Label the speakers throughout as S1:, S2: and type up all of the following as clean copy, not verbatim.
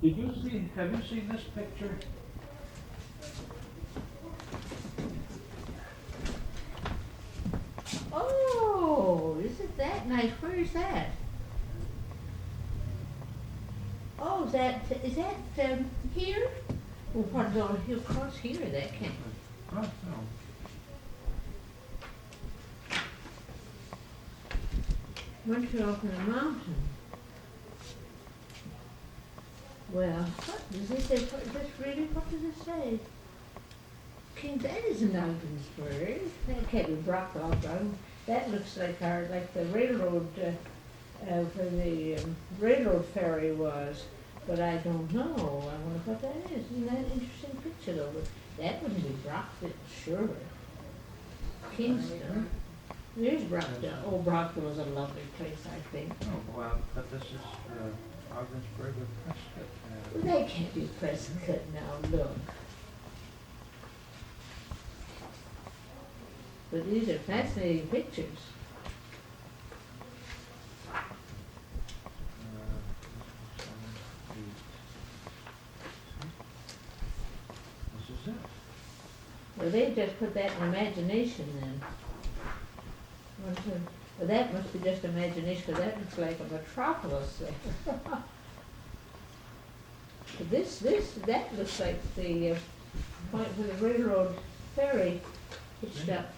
S1: Have you seen this picture?
S2: Oh, isn't that nice? Where is that? Oh, is that here? Well, what is all here across here? That can't.
S1: Oh, no.
S2: Once you're up in the mountain. Well, what does this say? What is this really? What does it say? King, that isn't Ogdensburg. That can't be Brockville. That looks like the railroad, where the railroad ferry was. But I don't know. I wonder what that is. Isn't that an interesting picture though? But that wouldn't be Brockville, sure. Kingston. There's Brockville. Oh, Brockville is a lovely place, I think.
S1: Oh, well, but this is Ogdensburg with Prescott.
S2: Well, that can't be Prescott now, look. But these are fascinating pictures.
S1: This is it.
S2: Well, they just put that in imagination then. Well, that must be just imagination, because that looks like a metropolis there. But that looks like the point where the railroad ferry hitched up.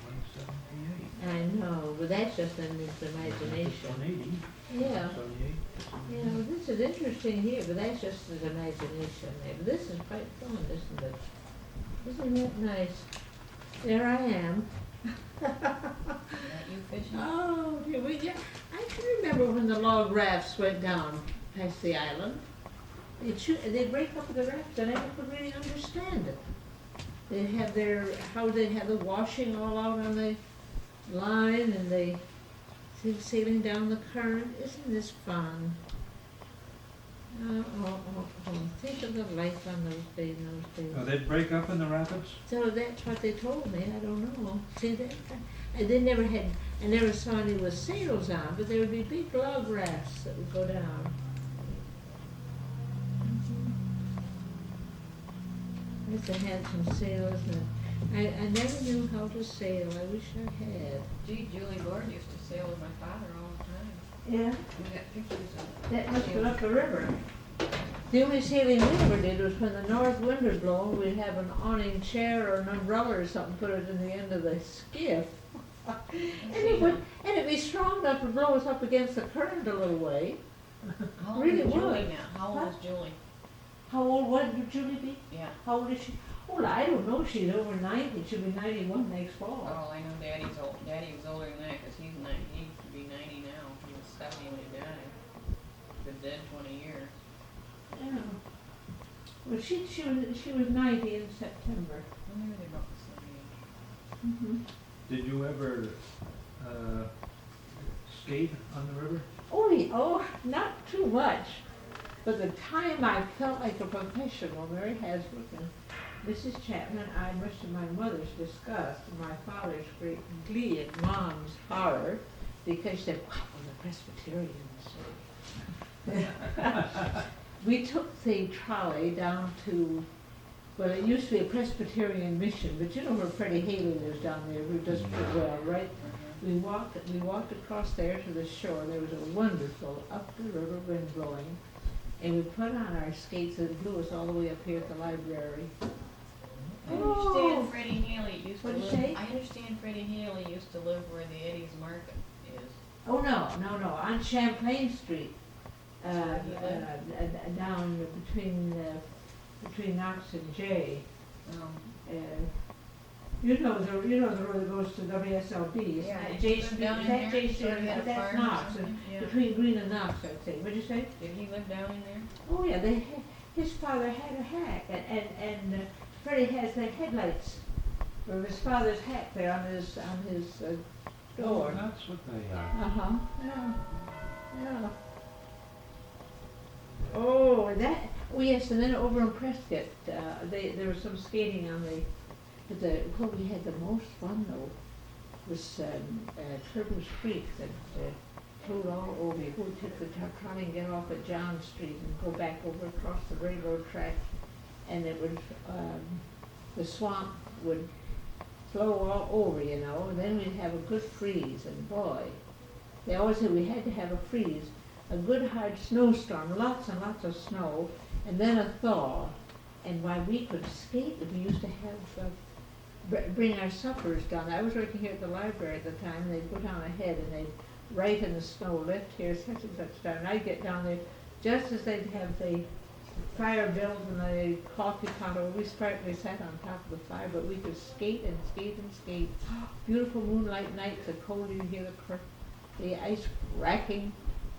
S1: 178.
S2: I know, but that's just in his imagination.
S1: 180.
S2: Yeah.
S1: 178.
S2: You know, this is interesting here, but that's just his imagination there. But this is quite fun, isn't it? Isn't that nice? There I am.
S3: You fishing?
S2: Oh, dear, I can remember when the log rafts went down past the island. They'd break up the rafts, and I never could really understand it. They'd have they'd have the washing all out on the line, and they sailing down the current. Isn't this fun? Think of the life on those days.
S1: Oh, they'd break up in the rapids?
S2: So that's what they told me. I don't know. See that? I never saw any with sails on, but there would be big log rafts that would go down. I used to have some sails, and I never knew how to sail. I wish I had.
S3: Gee, Julie Gord used to sail with my father all the time.
S2: Yeah.
S3: We got pictures of it.
S2: That must have been up the river. The only sailing we ever did was when the north wind was blowing, we'd have an awning chair or an umbrella or something, put it in the end of the skiff. and it'd be strong enough to blow us up against the current a little way.
S3: How old
S2: Really
S3: is Julie
S2: would.
S3: now? How old is Julie?
S2: How old would Julie be?
S3: Yeah.
S2: How old is she? Well, I don't know. She's over 90. She'll be 91 next fall.
S3: Oh, I know Daddy's old. Daddy was older than that because he's 90. He could be 90 now. He was 70 when he died. Been dead 20 years.
S2: Yeah. Well, she was 90 in September.
S3: Well, maybe they're about the same age.
S2: Mm-hmm.
S1: Did you ever skate on the river?
S2: Oh, not too much. But the time I felt like a professional, Mary Hasbrook and Mrs. Chapman, I, much to my mother's disgust, and my father's great glee and Mom's horror, because she said, "What will the Presbyterians say?" We took the trolley down to, well, it used to be a Presbyterian mission, but you know where Freddie Haley lives down there, who does pretty well, right? We walked across there to the shore. There was a wonderful up the river wind blowing, and we put on our skates and it blew us all the way up here at the library.
S3: I
S2: Oh.
S3: understand Freddie Haley used to
S2: What'd you
S3: live.
S2: say?
S3: I understand Freddie Haley used to live where the Eddie's Market is.
S2: Oh, no, on Champlain Street,
S3: That's where
S2: down between Knox and Jay. You know the road that goes to WSLB, isn't
S3: Yeah,
S2: it?
S3: did
S2: J
S3: he live
S2: Street,
S3: down
S2: is
S3: in
S2: that
S3: there?
S2: J
S3: Sure,
S2: Street,
S3: he had a
S2: that's
S3: farm or
S2: Knox, and
S3: something? Yeah.
S2: between Green and Knox, I'd say. What'd you say?
S3: Did he live down in there?
S2: Oh, yeah, his father had a hack, and Freddie has the headlights of his father's hack there on his door.
S1: That's what they are.
S2: Uh-huh, yeah. Oh, yes, and then over in Prescott, there was some skating on where we had the most fun though was Turtles Creek, that flew all over you. We took the trolley and get off at John Street and go back over across the railroad track, and it would, the swamp would flow all over, you know, and then we'd have a good freeze, and boy, they always said we had to have a freeze, a good hard snowstorm, lots and lots of snow, and then a thaw, and why we could skate, we used to have, bring our suppers down. I was working here at the library at the time, and they'd go down ahead and they'd write in the snow, left here such and such time, and I'd get down there just as they'd have the fire built and the coffee pot over. We sat on top of the fire, but we could skate and skate and skate. Beautiful moonlight nights, the cold, you hear the ice cracking.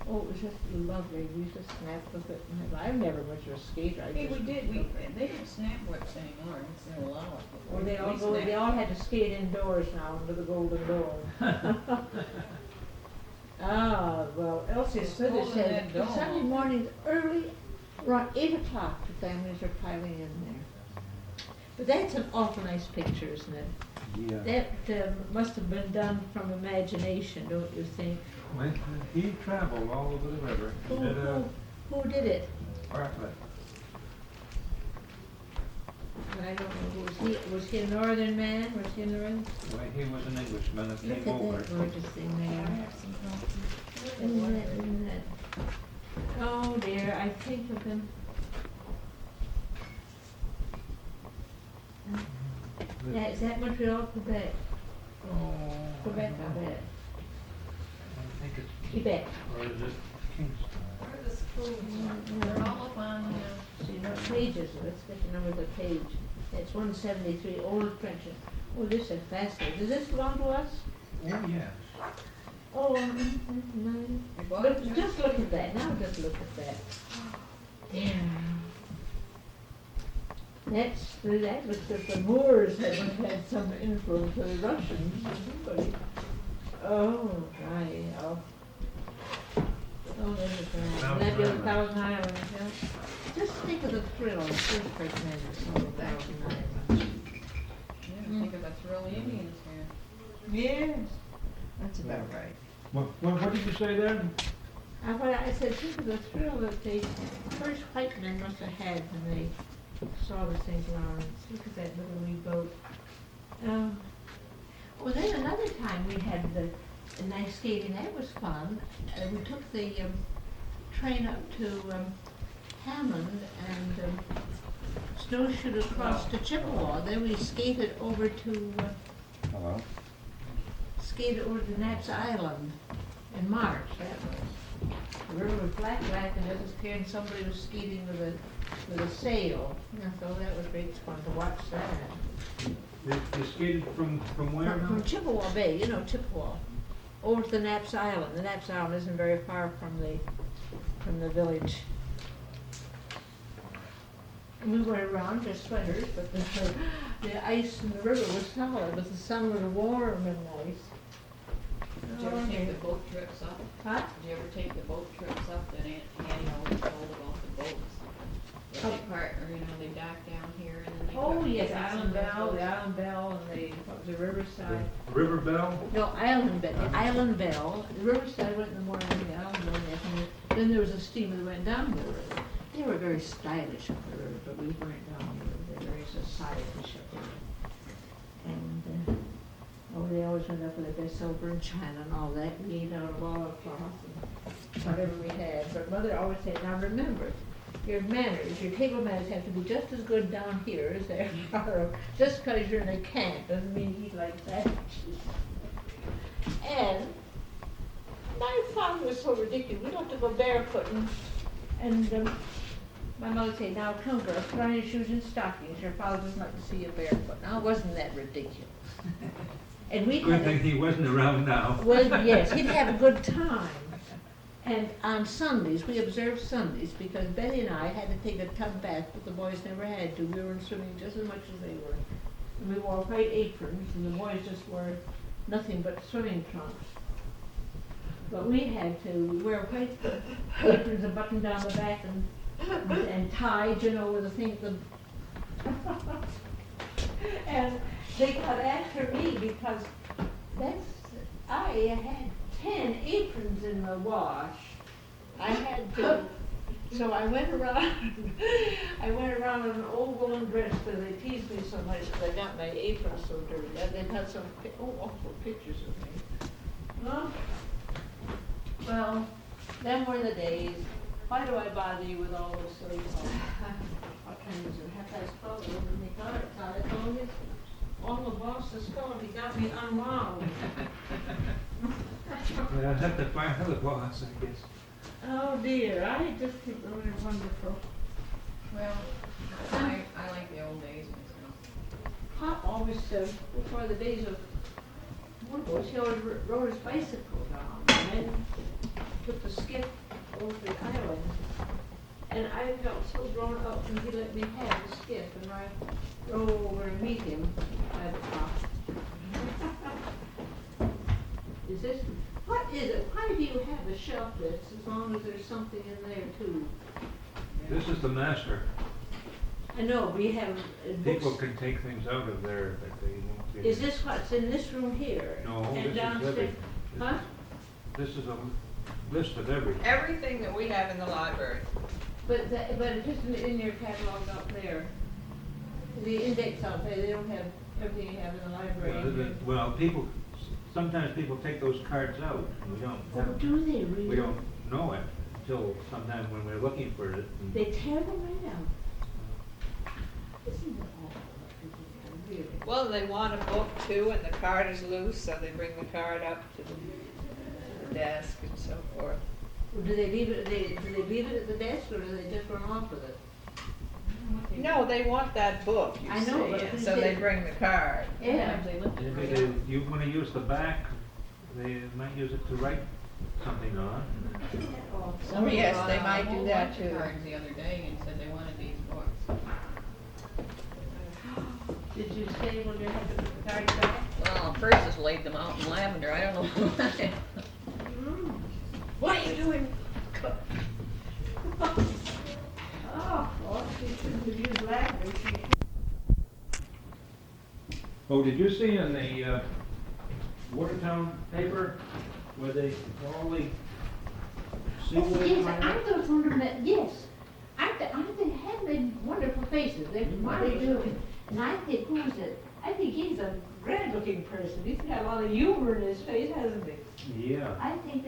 S2: Oh, it was just lovely. We used to snap with it. And I'm never much of a skater.
S3: Hey, we did, they don't snap whips anymore, it's they allow it.
S2: Or
S3: We
S2: they
S3: snapped.
S2: all had to skate indoors now under the golden dome. Ah, well, Elsie
S3: It's
S2: Smithers
S3: cold in
S2: said,
S3: that dome.
S2: Sunday mornings early, around 8 o'clock, the families are piling in there. But that's an awful nice picture, isn't it?
S1: Yeah.
S2: That must have been done from imagination, don't you think?
S1: He traveled all over the river. He did a
S2: Who did it?
S1: Bartlett.
S2: I don't know, was he a northern man? Was he a northern?
S1: Well, he was an Englishman that
S2: Look at
S1: came over.
S2: that gorgeous thing
S3: I
S2: there.
S3: have some copies.
S2: Isn't that? Oh dear, I think of him. Yeah, is that Montreal, Quebec?
S1: Oh,
S2: Quebec,
S1: I
S2: I
S1: don't know.
S2: bet.
S1: I think it's,
S2: Quebec.
S1: or is it Kingston?
S3: Where are the schools? They're all up on,
S2: See, what page is it? Let's get the number of the page. It's 173, Old French. Oh, this is fascinating. Does this belong to us?
S1: Oh, yes.
S2: Oh, no.
S3: you bought
S2: Look,
S3: it?
S2: just look at that, now just look at that. There. That looks like the Moors had some influence of the Russians or somebody. Oh, my, oh. Oh, there's a grand.
S1: Thousand
S2: That'd be a
S1: Islands.
S2: Thousand Islands, yeah. Just think of the thrill of the first person in the Thousand Islands.
S3: Yeah, think of the thrill Indians here.
S2: Yes.
S4: That's about right.
S1: What did you say there?
S2: I said, think of the thrill that the first white men must have had when they saw the St. Lawrence. Look at that little wee boat. Well, then another time we had the nice skating. That was fun. We took the train up to Hammond and snowshoed across to Chippewa. Then we skated over to
S1: Hello.
S2: Knapp's Island in March. That was. The river was black, and it was clear, and somebody was skating with a sail. And so that was great fun to watch that.
S1: You skated from where now?
S2: From Chippewa Bay, you know Chippewa, over to the Knapp's Island. The Knapp's Island isn't very far from the village. And we were around just sweaters, but the ice in the river was solid, but the sun was warm and nice.
S3: Did you ever take the boat trips up?
S2: Huh?
S3: Did you ever take the boat trips up that Annie always told about the boats? Where they part, or they dock down here and then they.
S2: Oh,
S3: put
S2: yes,
S3: kids on
S2: Island
S3: the
S2: Bell,
S3: boats.
S2: the Island Bell, and what was the Riverside?
S1: River Bell?
S2: No, Island Bell, the Island Bell, the Riverside went in the morning, the Island Bell, and then there was a steamer that went down the river. They were very stylish up the river, but we weren't down the river, they were very stylish up the river. And, they always went up with their silver and china and all that, we ate out of all our cloth and whatever we had. But Mother always said, now remember, your manners, your table manners have to be just as good down here as they are up. Just because you're in a camp doesn't mean you eat like that. And my father was so ridiculous. We'd have to go barefoot and my mother would say, now come girl, put on your shoes and stockings. Your father doesn't like to see you barefoot. Now wasn't that ridiculous? And we
S1: Good
S2: had
S1: thing he wasn't around now.
S2: well, yes, he'd have a good time. And on Sundays, we observed Sundays because Betty and I had to take a tub bath, but the boys never had to. We were in swimming just as much as they were. And we wore white aprons, and the boys just wore nothing but swimming trunks. But we had to wear white aprons and button down the back and tied, with the thing. And they got after me because I had 10 aprons in the wash. I had to, so I went around, I went around in an old woolen dress because they teased me so much that I got my apron so dirty. They've had some, awful pictures of me. Well, well, them were the days. Why do I bother you with all this silly stuff? What time is it? 12:30. When they got it, I told you. On the boss's phone, he got me unwound.
S1: Well, I'll have to find another boss, I guess.
S2: Oh dear, I just think those are wonderful.
S3: Well, I like the old days myself.
S2: Pop always said, before the days of Woodward, he always rode his bicycle down and then took the skiff over the island. And I felt so grown up when he let me have the skiff and I drove over and meet him by the top. Is this, what is it? Why do you have a shelf that's as long as there's something in there too?
S1: This is the master.
S2: I know, we have
S1: People
S2: books.
S1: can take things out of there that they won't get.
S2: Is this what's in this room here?
S1: No,
S2: And
S1: this is
S2: downstairs?
S1: everything.
S2: Huh?
S1: This is a list of everything.
S3: Everything that we have in the library.
S2: But it's just in your catalog up there. The index out there, they don't have everything you have in the library. in here.
S1: Well, people, sometimes people take those cards out, and we don't
S2: Oh,
S1: have,
S2: do they really?
S1: we don't know it until sometime when we're looking for it. and-
S2: They tear them right out. Isn't it awful what people do, really?
S4: Well, they want a book too, and the card is loose, so they bring the card up to the desk and so forth.
S2: Or do they leave it, do they leave it at the desk or do they just run off with it?
S4: No, they want that book, you
S2: I know,
S4: see,
S2: but
S4: and
S2: who
S4: so they
S2: did-
S4: bring the card.
S2: Yeah.
S3: Sometimes they lift it
S1: Maybe
S3: right up.
S1: you wanna use the back, they might use it to write something on.
S4: Oh, yes,
S3: brought
S4: they
S3: out a
S4: might
S3: whole
S4: do that
S3: bunch of
S4: too.
S3: cards the other day and said they wanted these books.
S2: Did you say when you had to put the cards back?
S3: Well, first just laid them out in lavender, I don't know why.
S2: What are you doing? Oh, well, she shouldn't have used lavender.
S1: Oh, did you see in the, Watertown paper where they, all the
S2: Oh,
S1: seaweed
S2: yes,
S1: went
S2: I
S1: out?
S2: was wondering that, yes. I think have they wonderful faces, they do. And I think, who is it? I think he's a grand looking person, he's got a lot of humor in his face, hasn't he?
S1: Yeah.
S2: I think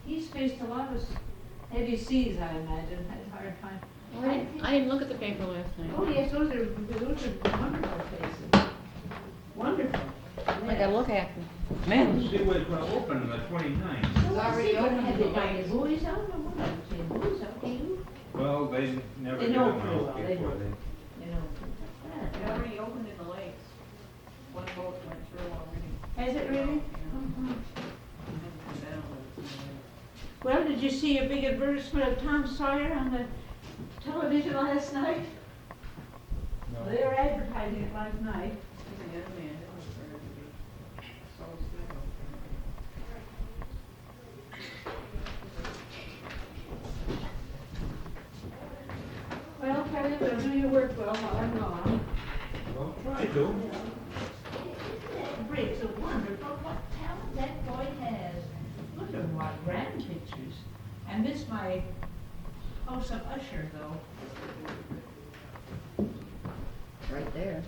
S2: he's faced a lot of heavy seas, I imagine, had a hard time.
S3: I didn't look at the paper last night.
S2: Oh, yes, those are wonderful faces. Wonderful.
S3: I gotta look at them.
S1: The
S3: Man,
S1: seaway's gonna open on the 29th.
S2: So let's
S3: already
S2: see, what
S3: opened
S2: have
S3: the
S2: they got,
S3: lights.
S2: the buoys out, or what, I haven't seen buoys out, do you?
S1: Well, they never
S2: They
S1: get
S2: know
S1: them
S2: pretty
S1: out
S2: well, they
S1: before
S2: know.
S1: they.
S2: You know.
S3: they already opened in the lakes. One boat went through already.
S2: Has it really?
S3: Yeah.
S2: Mhm.
S3: It hasn't come down, but it's in there.
S2: Well, did you see a big advertisement of Tom Sawyer on the television last night? They were advertising it last night.
S3: He's a young man, it was for him to be so slow.
S2: Well, Kelly, we'll do your work well while I'm gone.
S1: Well, try to.
S2: Briggs, a wonderful, what talent that boy has. Look at what grand pictures. I miss my house of Usher though.
S3: Right there.